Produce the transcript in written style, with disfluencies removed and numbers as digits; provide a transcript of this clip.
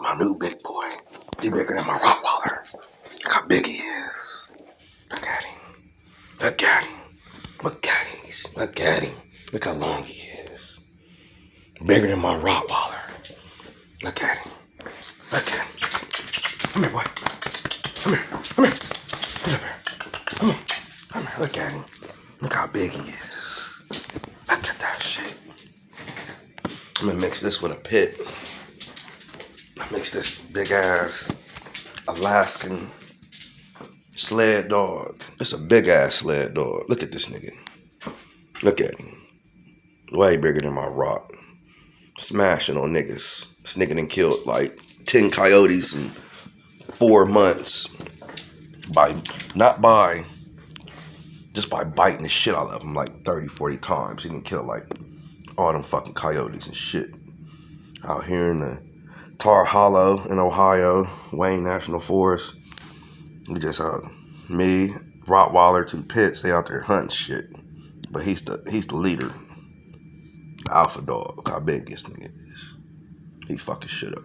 my new big boy. He bigger than my Rottweiler. Look how big he is. Look at him. Look at him. Look at him. Look at him. Look how long he is. Bigger than my Rottweiler. Look at him. Look at him. Come here, boy. Come here. Come here. Get up here. Come on. Come here. Look at him. Look how big he is. Look at that shit. I'm gonna mix this with a pit. I mix this big ass Alaskan sled dog. It's a big ass sled dog. Look at this nigga. Look at him. Way bigger than my rock. Smashing on niggas. This nigga done killed like 10 coyotes in 4 months. Just by biting the shit out of them like 30, 40 times. He done killed like all them fucking coyotes and shit. Out here in the Tar Hollow in Ohio, Wayne National Forest. We just me, Rottweiler, 2 pits, they out there hunting shit. But he's the leader. The alpha dog. Look how big this nigga is. He fucking shit up.